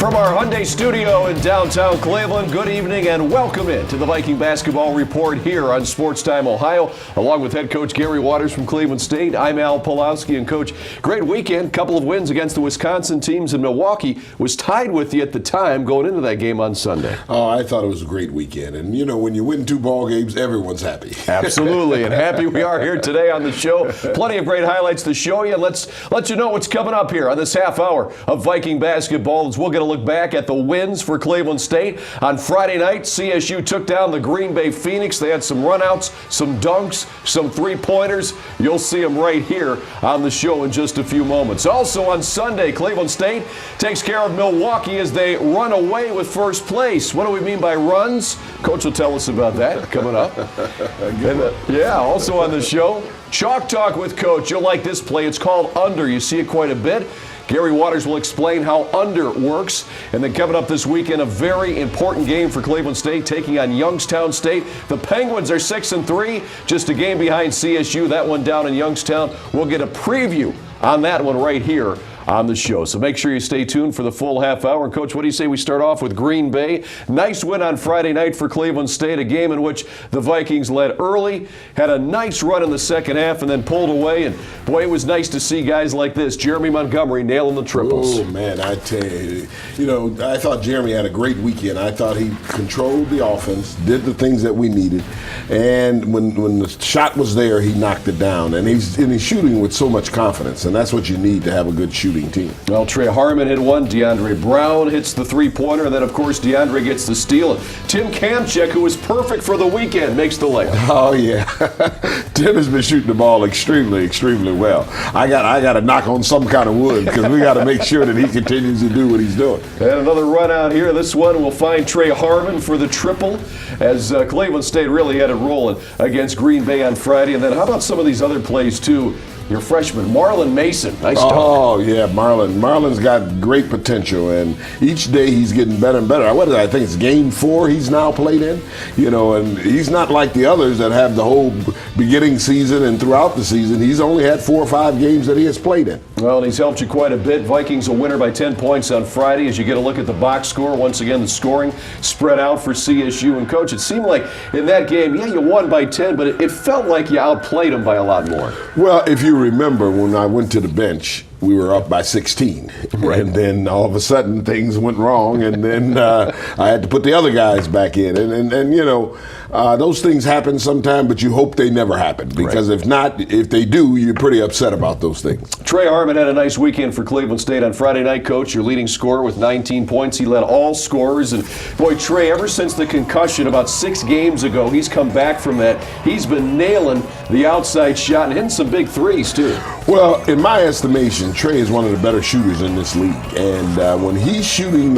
From our Hyundai studio in downtown Cleveland, good evening and welcome in to the Viking Basketball Report here on Sports Time Ohio. Along with head coach Gary Waters from Cleveland State, I'm Al Pulowski. And coach, great weekend, couple of wins against the Wisconsin teams, and Milwaukee was tied with you at the time going into that game on Sunday. Oh, I thought it was a great weekend. And you know, when you win 2 ball games, everyone's happy. Absolutely, and happy we are here today on the show. Plenty of great highlights to show you. Let's let you know what's coming up here on this half hour of Viking basketball as we'll get a look back at the wins for Cleveland State. On Friday night, CSU took down the Green Bay Phoenix. They had some runouts, some dunks, some three-pointers. You'll see them right here on the show in just a few moments. Also on Sunday, Cleveland State takes care of Milwaukee as they run away with first place. What do we mean by runs? Coach will tell us about that coming up. Also on the show, Chalk Talk with Coach. You'll like this play. It's called Under. You see it quite a bit. Gary Waters will explain how under works. And then coming up this weekend, a very important game for Cleveland State, taking on Youngstown State. The Penguins are 6-3, just a game behind CSU. That one down in Youngstown. We'll get a preview on that one right here on the show. So make sure you stay tuned for the full half hour. And Coach, what do you say we start off with Green Bay? Nice win on Friday night for Cleveland State, a game in which the Vikings led early, had a nice run in the second half, and then pulled away. And boy, it was nice to see guys like this. Jeremy Montgomery nailing the triples. Oh, man, I tell you, I thought Jeremy had a great weekend. I thought he controlled the offense, did the things that we needed, and when the shot was there, he knocked it down. And he's shooting with so much confidence, and that's what you need to have a good shooting team. Well, Trey Harmon hit one. DeAndre Brown hits the three-pointer. And then, of course, DeAndre gets the steal. And Tim Kamchek, who was perfect for the weekend, makes the layup. Oh, yeah. Tim has been shooting the ball extremely, extremely well. I got to knock on some kind of wood because we got to make sure that he continues to do what he's doing. And another run out here. This one will find Trey Harmon for the triple as Cleveland State really had it rolling against Green Bay on Friday. And then how about some of these other plays, too? Your freshman, Marlon Mason. Nice dunk. Oh, yeah, Marlon. Marlon's got great potential, and each day he's getting better and better. I think it's game 4 he's now played in, and he's not like the others that have the whole beginning season and throughout the season. He's only had 4 or 5 games that he has played in. Well, and he's helped you quite a bit. Vikings a winner by 10 points on Friday as you get a look at the box score. Once again, the scoring spread out for CSU. And, Coach, it seemed like in that game, you won by 10, but it felt like you outplayed them by a lot more. Well, if you remember when I went to the bench, we were up by 16. Right. And then all of a sudden things went wrong, and then I had to put the other guys back in. And those things happen sometime, but you hope they never happen. Because if they do, you're pretty upset about those things. Trey Harmon had a nice weekend for Cleveland State on Friday night, Coach. Your leading scorer with 19 points. He led all scorers. And, boy, Trey, ever since the concussion about 6 games ago, he's come back from that. He's been nailing the outside shot and hitting some big threes, too. Well, in my estimation, Trey is one of the better shooters in this league, and when he's shooting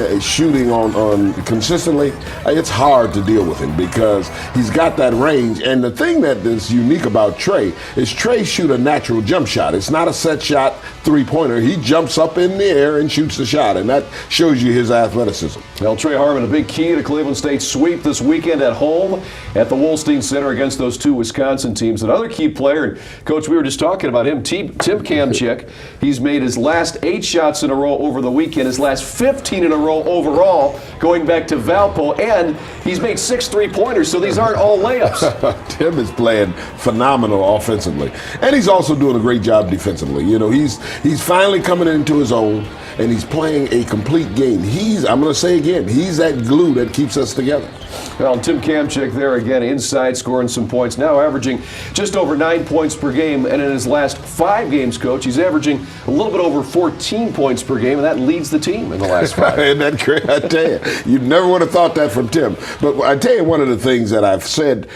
on consistently, it's hard to deal with him because he's got that range. And the thing that is unique about Trey is Trey shoot a natural jump shot. It's not a set shot three-pointer. He jumps up in the air and shoots the shot, and that shows you his athleticism. Well, Trey Harmon, a big key to Cleveland State's sweep this weekend at home at the Wolstein Center against those 2 Wisconsin teams. Another key player, and Coach, we were just talking about him, Tim Kamchek. He's made his last 8 shots in a row over the weekend, his last 15 in a row overall, going back to Valpo, and he's made 6 three-pointers, so these aren't all layups. Tim is playing phenomenal offensively, and he's also doing a great job defensively. He's finally coming into his own, and he's playing a complete game. I'm going to say again, he's that glue that keeps us together. Well, Tim Kamchek there again inside, scoring some points, now averaging just over 9 points per game, and in his last 5 games, Coach, he's averaging a little bit over 14 points per game, and that leads the team in the last 5. Isn't that great? I tell you never would have thought that from Tim. But I tell you one of the things that I've said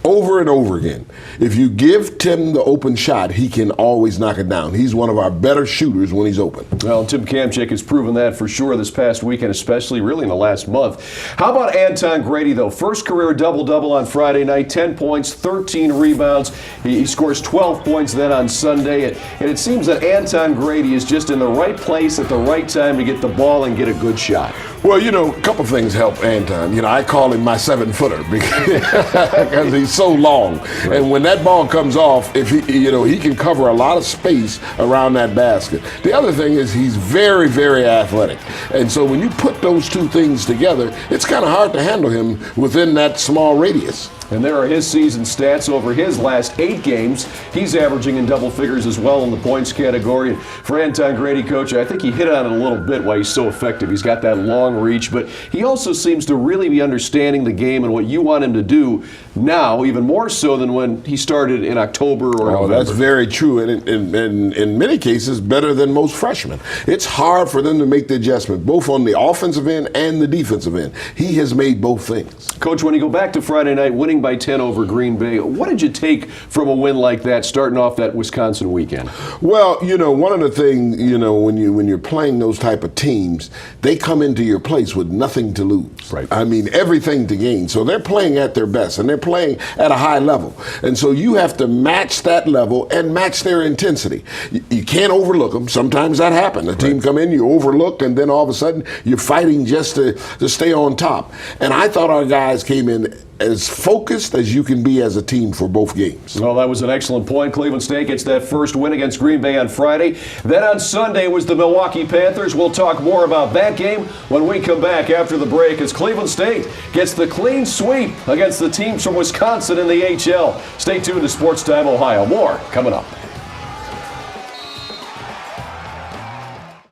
over and over again, if you give Tim the open shot, he can always knock it down. He's one of our better shooters when he's open. Well, Tim Kamchek has proven that for sure this past weekend, especially really in the last month. How about Anton Grady, though? First career double-double on Friday night, 10 points, 13 rebounds. He scores 12 points then on Sunday. And it seems that Anton Grady is just in the right place at the right time to get the ball and get a good shot. Well, a couple things help Anton. I call him my 7-footer because he's so long. Right. And when that ball comes off, if he can cover a lot of space around that basket. The other thing is he's very, very athletic. And so when you put those two things together, it's kind of hard to handle him within that small radius. And there are his season stats over his last 8 games. He's averaging in double figures as well in the points category. And for Anton Grady, Coach, I think he hit on it a little bit why he's so effective. He's got that long reach, but he also seems to really be understanding the game and what you want him to do now, even more so than when he started in October or November. That's very true, and in many cases, better than most freshmen. It's hard for them to make the adjustment, both on the offensive end and the defensive end. He has made both things. Coach, when you go back to Friday night, winning by 10 over Green Bay, what did you take from a win like that, starting off that Wisconsin weekend? Well, one of the things, when you're playing those type of teams, they come into your place with nothing to lose. Right. I mean, everything to gain. So they're playing at their best, and they're playing at a high level. And so you have to match that level and match their intensity. You can't overlook them. Sometimes that happens. The team come in, you overlook, and then all of a sudden you're fighting just to stay on top. And I thought our guys came in as focused as you can be as a team for both games. Well, that was an excellent point. Cleveland State gets that first win against Green Bay on Friday. Then on Sunday was the Milwaukee Panthers. We'll talk more about that game when we come back after the break as Cleveland State gets the clean sweep against the teams from Wisconsin in the HL. Stay tuned to Sports Time Ohio. More coming up.